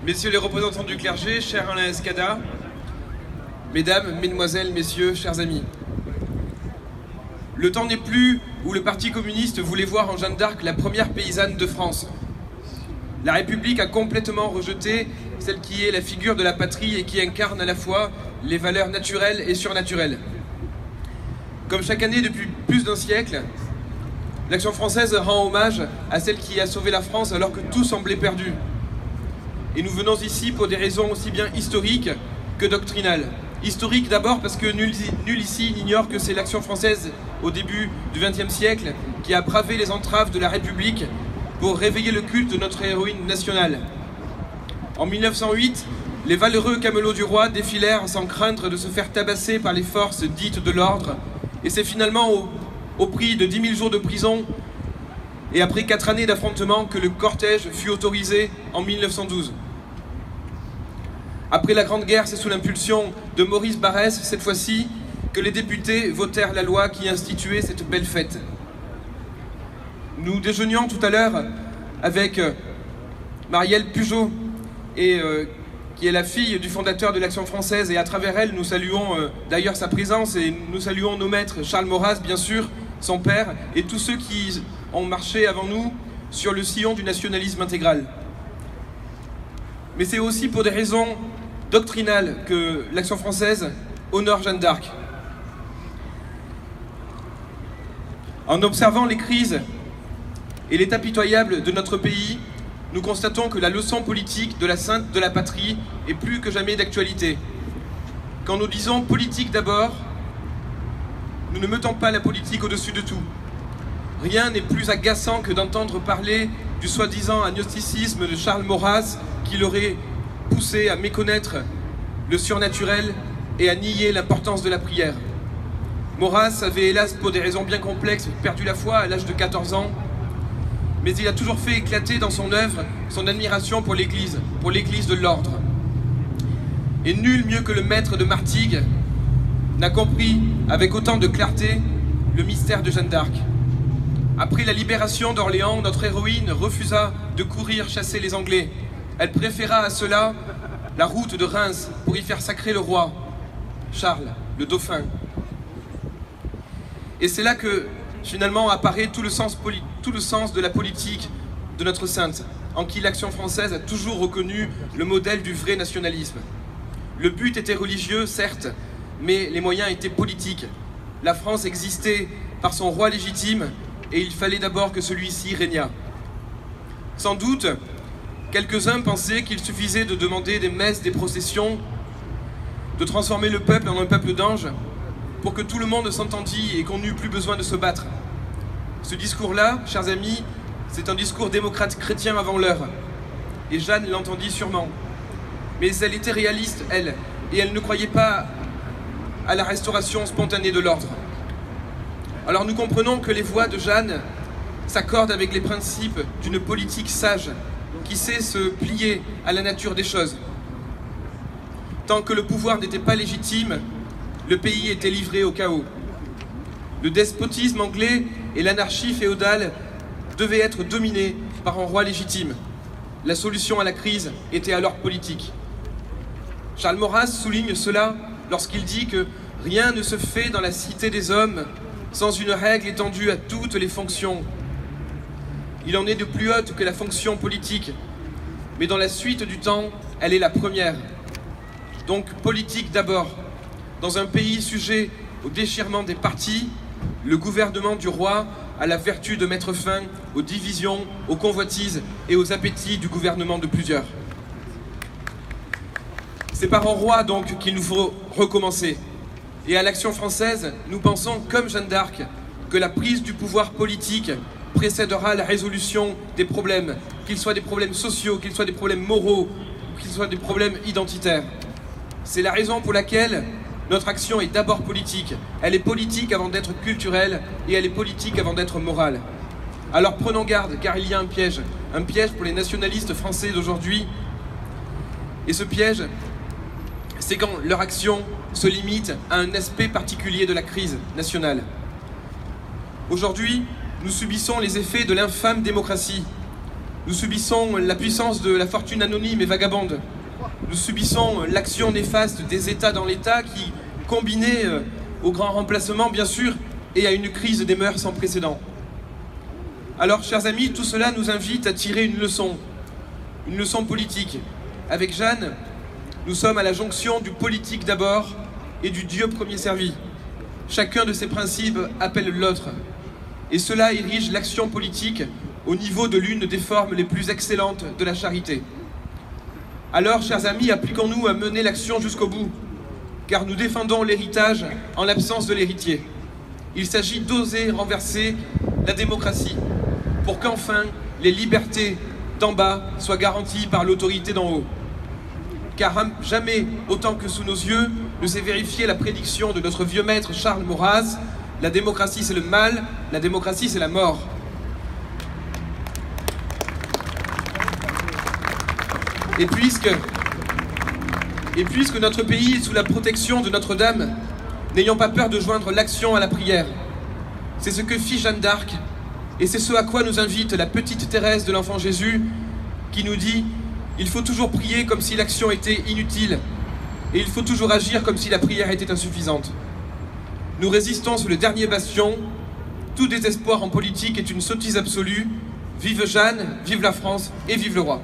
Messieurs les représentants du clergé, cher Alain Escada, mesdames, mesdemoiselles, messieurs, chers amis. Le temps n'est plus où le Parti communiste voulait voir en Jeanne d'Arc la première paysanne de France. La République a complètement rejeté celle qui est la figure de la patrie et qui incarne à la fois les valeurs naturelles et surnaturelles. Comme chaque année depuis plus d'un siècle, l'Action française rend hommage à celle qui a sauvé la France alors que tout semblait perdu. Et nous venons ici pour des raisons aussi bien historiques que doctrinales. Historique d'abord parce que nul ici n'ignore que c'est l'Action française au début du XXe siècle qui a bravé les entraves de la République pour réveiller le culte de notre héroïne nationale. En 1908, les valeureux camelots du roi défilèrent sans craindre de se faire tabasser par les forces dites de l'ordre, et c'est finalement au prix de 10 000 jours de prison et après 4 années d'affrontements que le cortège fut autorisé en 1912. Après la Grande Guerre, c'est sous l'impulsion de Maurice Barrès, cette fois-ci, que les députés votèrent la loi qui instituait cette belle fête. Nous déjeunions tout à l'heure avec Marielle Pugeot, qui est la fille du fondateur de l'Action française, et à travers elle, nous saluons d'ailleurs sa présence, et nous saluons nos maîtres, Charles Maurras, bien sûr, son père, et tous ceux qui ont marché avant nous sur le sillon du nationalisme intégral. Mais c'est aussi pour des raisons doctrinales que l'Action française honore Jeanne d'Arc. En observant les crises et l'état pitoyable de notre pays, nous constatons que la leçon politique de la sainte de la patrie est plus que jamais d'actualité. Quand nous disons politique d'abord, nous ne mettons pas la politique au-dessus de tout. Rien n'est plus agaçant que d'entendre parler du soi-disant agnosticisme de Charles Maurras qui l'aurait poussé à méconnaître le surnaturel et à nier l'importance de la prière. Maurras avait, hélas, pour des raisons bien complexes, perdu la foi à l'âge de 14 ans, mais il a toujours fait éclater dans son œuvre son admiration pour l'Église de l'ordre. Et nul mieux que le maître de Martigues n'a compris avec autant de clarté le mystère de Jeanne d'Arc. Après la libération d'Orléans, notre héroïne refusa de courir chasser les Anglais. Elle préféra à cela la route de Reims pour y faire sacrer le roi, Charles, le dauphin. Et c'est là que finalement apparaît tout le sens de la politique de notre sainte, en qui l'Action française a toujours reconnu le modèle du vrai nationalisme. Le but était religieux, certes, mais les moyens étaient politiques. La France existait par son roi légitime, et il fallait d'abord que celui-ci régnât. Sans doute, quelques-uns pensaient qu'il suffisait de demander des messes, des processions, de transformer le peuple en un peuple d'anges, pour que tout le monde s'entendît et qu'on n'eût plus besoin de se battre. Ce discours-là, chers amis, c'est un discours démocrate chrétien avant l'heure. Et Jeanne l'entendit sûrement. Mais elle était réaliste, elle, et elle ne croyait pas à la restauration spontanée de l'ordre. Alors nous comprenons que les voix de Jeanne s'accordent avec les principes d'une politique sage qui sait se plier à la nature des choses. Tant que le pouvoir n'était pas légitime, le pays était livré au chaos. Le despotisme anglais et l'anarchie féodale devaient être dominés par un roi légitime. La solution à la crise était alors politique. Charles Maurras souligne cela lorsqu'il dit que rien ne se fait dans la cité des hommes sans une règle étendue à toutes les fonctions. Il en est de plus haute que la fonction politique, mais dans la suite du temps, elle est la première. Donc politique d'abord. Dans un pays sujet au déchirement des partis, le gouvernement du roi a la vertu de mettre fin aux divisions, aux convoitises et aux appétits du gouvernement de plusieurs. C'est par un roi donc qu'il nous faut recommencer. Et à l'Action française, nous pensons, comme Jeanne d'Arc, que la prise du pouvoir politique précédera la résolution des problèmes, qu'ils soient des problèmes sociaux, qu'ils soient des problèmes moraux, qu'ils soient des problèmes identitaires. C'est la raison pour laquelle notre action est d'abord politique. Elle est politique avant d'être culturelle et elle est politique avant d'être morale. Alors prenons garde, car il y a un piège pour les nationalistes français d'aujourd'hui. Et ce piège, c'est quand leur action se limite à un aspect particulier de la crise nationale. Aujourd'hui, nous subissons les effets de l'infâme démocratie. Nous subissons la puissance de la fortune anonyme et vagabonde. Nous subissons l'action néfaste des États dans l'État qui, combinée au grand remplacement bien sûr, et à une crise des mœurs sans précédent. Alors, chers amis, tout cela nous invite à tirer une leçon politique. Avec Jeanne, nous sommes à la jonction du politique d'abord et du Dieu premier servi. Chacun de ces principes appelle l'autre. Et cela érige l'action politique au niveau de l'une des formes les plus excellentes de la charité. Alors, chers amis, appliquons-nous à mener l'action jusqu'au bout, car nous défendons l'héritage en l'absence de l'héritier. Il s'agit d'oser renverser la démocratie, pour qu'enfin les libertés d'en bas soient garanties par l'autorité d'en haut. Car jamais, autant que sous nos yeux, ne s'est vérifiée la prédiction de notre vieux maître Charles Maurras: la démocratie c'est le mal, la démocratie c'est la mort. Et puisque notre pays est sous la protection de Notre-Dame, n'ayons pas peur de joindre l'action à la prière. C'est ce que fit Jeanne d'Arc, et c'est ce à quoi nous invite la petite Thérèse de l'Enfant Jésus, qui nous dit: il faut toujours prier comme si l'action était inutile, et il faut toujours agir comme si la prière était insuffisante. Nous résistons sur le dernier bastion. Tout désespoir en politique est une sottise absolue. Vive Jeanne, vive la France et vive le roi.